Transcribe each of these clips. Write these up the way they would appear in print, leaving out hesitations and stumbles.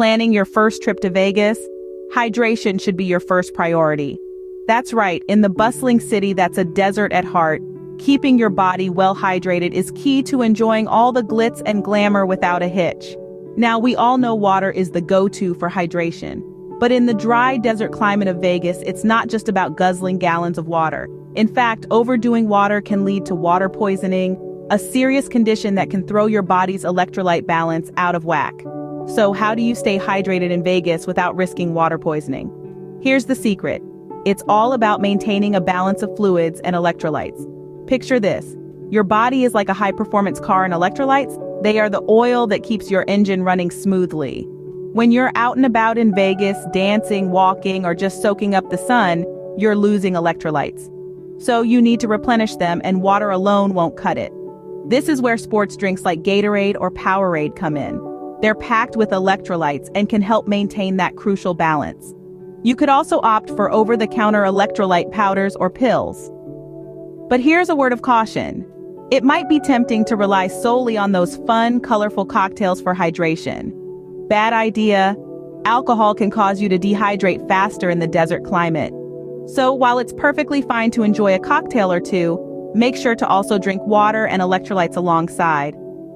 Planning your first trip to Vegas? Hydration should be your first priority. That's right, in the bustling city that's a desert at heart, keeping your body well hydrated is key to enjoying all the glitz and glamour without a hitch. Now, we all know water is the go-to for hydration. But in the dry desert climate of Vegas, it's not just about guzzling gallons of water. In fact, overdoing water can lead to water poisoning, a serious condition that can throw your body's electrolyte balance out of whack. So how do you stay hydrated in Vegas without risking water poisoning? Here's the secret. It's all about maintaining a balance of fluids and electrolytes. Picture this. Your body is like a high-performance car, and electrolytes, they are the oil that keeps your engine running smoothly. When you're out and about in Vegas, dancing, walking, or just soaking up the sun, you're losing electrolytes. So you need to replenish them, and water alone won't cut it. This is where sports drinks like Gatorade or Powerade come in. They're packed with electrolytes and can help maintain that crucial balance. You could also opt for over-the-counter electrolyte powders or pills. But here's a word of caution. It might be tempting to rely solely on those fun, colorful cocktails for hydration. Bad idea. Alcohol can cause you to dehydrate faster in the desert climate. So while it's perfectly fine to enjoy a cocktail or two, make sure to also drink water and electrolytes alongside.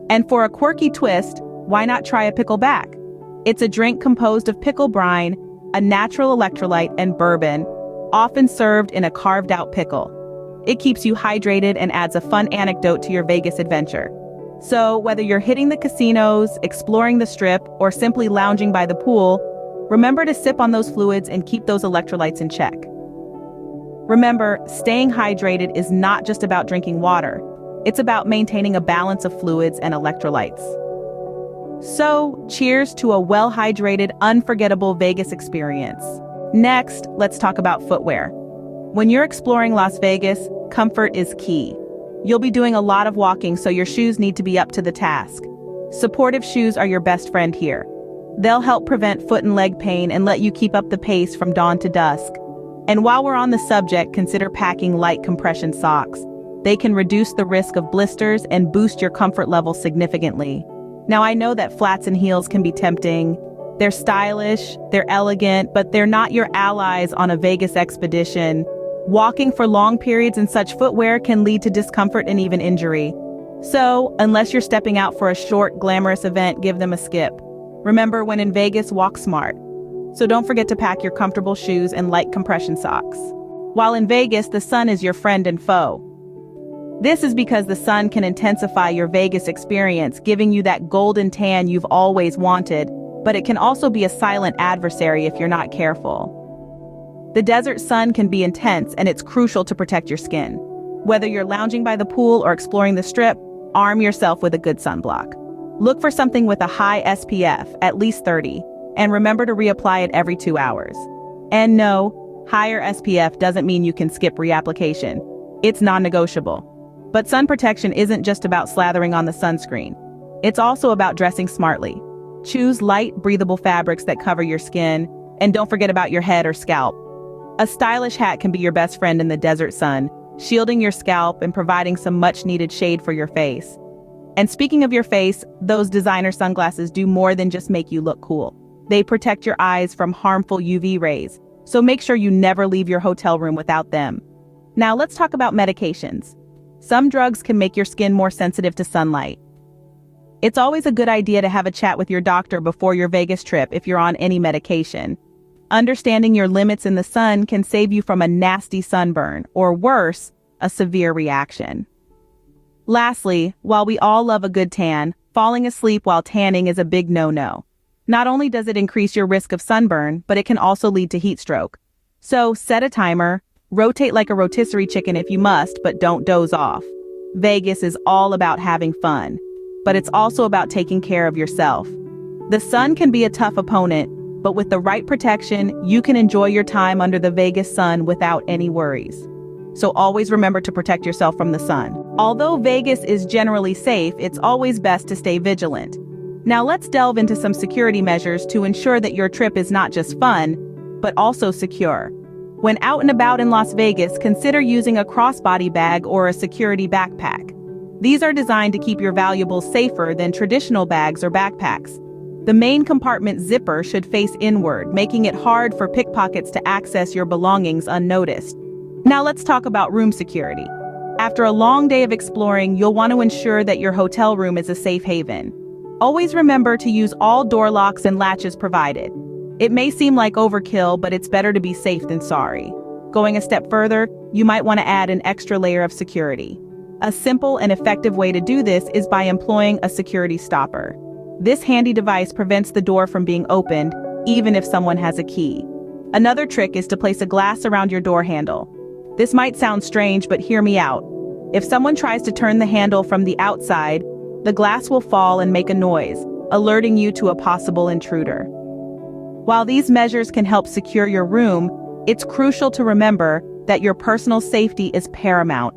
And for a quirky twist, why not try a pickleback? It's a drink composed of pickle brine, a natural electrolyte, and bourbon, often served in a carved-out pickle. It keeps you hydrated and adds a fun anecdote to your Vegas adventure. So whether you're hitting the casinos, exploring the Strip, or simply lounging by the pool, remember to sip on those fluids and keep those electrolytes in check. Remember, staying hydrated is not just about drinking water. It's about maintaining a balance of fluids and electrolytes. So, cheers to a well-hydrated, unforgettable Vegas experience. Next, let's talk about footwear. When you're exploring Las Vegas, comfort is key. You'll be doing a lot of walking, so your shoes need to be up to the task. Supportive shoes are your best friend here. They'll help prevent foot and leg pain and let you keep up the pace from dawn to dusk. And while we're on the subject, consider packing light compression socks. They can reduce the risk of blisters and boost your comfort level significantly. Now, I know that flats and heels can be tempting. They're stylish, they're elegant, but they're not your allies on a Vegas expedition. Walking for long periods in such footwear can lead to discomfort and even injury. So, unless you're stepping out for a short, glamorous event, give them a skip. Remember, when in Vegas, walk smart. So don't forget to pack your comfortable shoes and light compression socks. While in Vegas, the sun is your friend and foe. This is because the sun can intensify your Vegas experience, giving you that golden tan you've always wanted, but it can also be a silent adversary if you're not careful. The desert sun can be intense, and it's crucial to protect your skin. Whether you're lounging by the pool or exploring the Strip, arm yourself with a good sunblock. Look for something with a high SPF, at least 30, and remember to reapply it every 2 hours. And no, higher SPF doesn't mean you can skip reapplication. It's non-negotiable. But sun protection isn't just about slathering on the sunscreen. It's also about dressing smartly. Choose light, breathable fabrics that cover your skin, and don't forget about your head or scalp. A stylish hat can be your best friend in the desert sun, shielding your scalp and providing some much-needed shade for your face. And speaking of your face, those designer sunglasses do more than just make you look cool. They protect your eyes from harmful UV rays, so make sure you never leave your hotel room without them. Now let's talk about medications. Some drugs can make your skin more sensitive to sunlight. It's always a good idea to have a chat with your doctor before your Vegas trip if you're on any medication. Understanding your limits in the sun can save you from a nasty sunburn, or worse, a severe reaction. Lastly, while we all love a good tan, falling asleep while tanning is a big no-no. Not only does it increase your risk of sunburn, but it can also lead to heat stroke. So set a timer, rotate like a rotisserie chicken if you must, but don't doze off. Vegas is all about having fun, but it's also about taking care of yourself. The sun can be a tough opponent, but with the right protection, you can enjoy your time under the Vegas sun without any worries. So always remember to protect yourself from the sun. Although Vegas is generally safe, it's always best to stay vigilant. Now let's delve into some security measures to ensure that your trip is not just fun, but also secure. When out and about in Las Vegas, consider using a crossbody bag or a security backpack. These are designed to keep your valuables safer than traditional bags or backpacks. The main compartment zipper should face inward, making it hard for pickpockets to access your belongings unnoticed. Now let's talk about room security. After a long day of exploring, you'll want to ensure that your hotel room is a safe haven. Always remember to use all door locks and latches provided. It may seem like overkill, but it's better to be safe than sorry. Going a step further, you might want to add an extra layer of security. A simple and effective way to do this is by employing a security stopper. This handy device prevents the door from being opened, even if someone has a key. Another trick is to place a glass around your door handle. This might sound strange, but hear me out. If someone tries to turn the handle from the outside, the glass will fall and make a noise, alerting you to a possible intruder. While these measures can help secure your room, it's crucial to remember that your personal safety is paramount.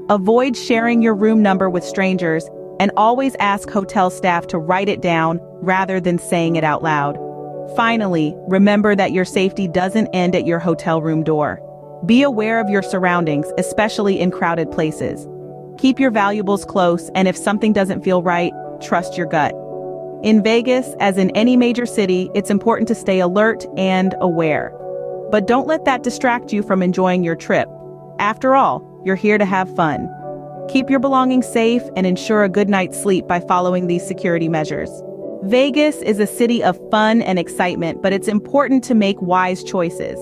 Avoid sharing your room number with strangers and always ask hotel staff to write it down rather than saying it out loud. Finally, remember that your safety doesn't end at your hotel room door. Be aware of your surroundings, especially in crowded places. Keep your valuables close, and if something doesn't feel right, trust your gut. In Vegas, as in any major city, it's important to stay alert and aware. But don't let that distract you from enjoying your trip. After all, you're here to have fun. Keep your belongings safe and ensure a good night's sleep by following these security measures. Vegas is a city of fun and excitement, but it's important to make wise choices.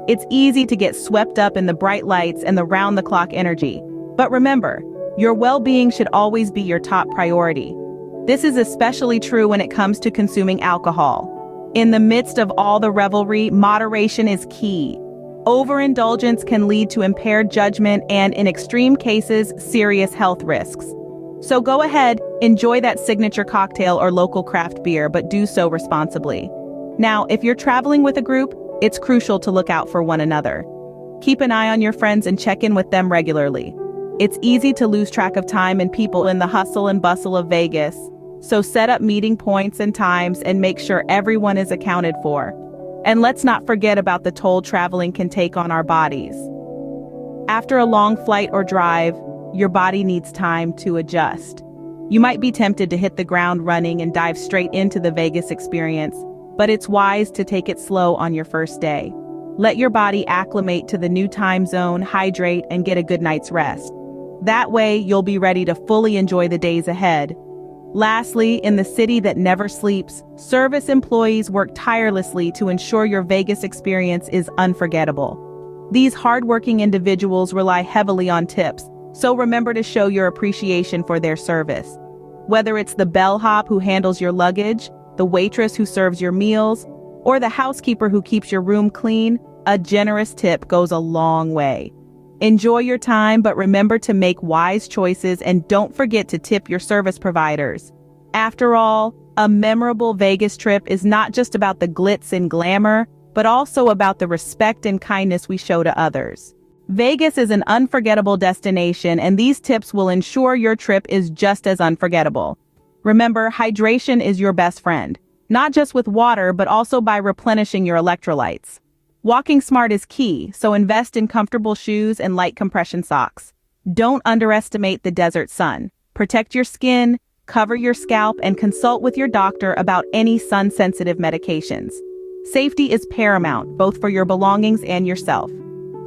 It's easy to get swept up in the bright lights and the round-the-clock energy. But remember, your well-being should always be your top priority. This is especially true when it comes to consuming alcohol. In the midst of all the revelry, moderation is key. Overindulgence can lead to impaired judgment and, in extreme cases, serious health risks. So go ahead, enjoy that signature cocktail or local craft beer, but do so responsibly. Now, if you're traveling with a group, it's crucial to look out for one another. Keep an eye on your friends and check in with them regularly. It's easy to lose track of time and people in the hustle and bustle of Vegas, so set up meeting points and times and make sure everyone is accounted for. And let's not forget about the toll traveling can take on our bodies. After a long flight or drive, your body needs time to adjust. You might be tempted to hit the ground running and dive straight into the Vegas experience, but it's wise to take it slow on your first day. Let your body acclimate to the new time zone, hydrate, and get a good night's rest. That way, you'll be ready to fully enjoy the days ahead. Lastly, in the city that never sleeps, service employees work tirelessly to ensure your Vegas experience is unforgettable. These hardworking individuals rely heavily on tips, so remember to show your appreciation for their service. Whether it's the bellhop who handles your luggage, the waitress who serves your meals, or the housekeeper who keeps your room clean, a generous tip goes a long way. Enjoy your time, but remember to make wise choices and don't forget to tip your service providers. After all, a memorable Vegas trip is not just about the glitz and glamour, but also about the respect and kindness we show to others. Vegas is an unforgettable destination, and these tips will ensure your trip is just as unforgettable. Remember, hydration is your best friend, not just with water, but also by replenishing your electrolytes. Walking smart is key, so invest in comfortable shoes and light compression socks. Don't underestimate the desert sun. Protect your skin, cover your scalp, and consult with your doctor about any sun-sensitive medications. Safety is paramount, both for your belongings and yourself.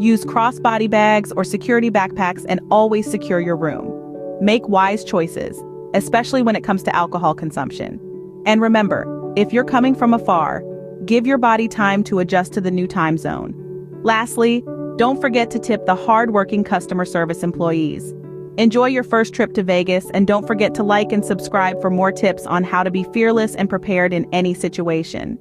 Use crossbody bags or security backpacks and always secure your room. Make wise choices, especially when it comes to alcohol consumption. And remember, if you're coming from afar, give your body time to adjust to the new time zone. Lastly, don't forget to tip the hard-working customer service employees. Enjoy your first trip to Vegas, and don't forget to like and subscribe for more tips on how to be fearless and prepared in any situation.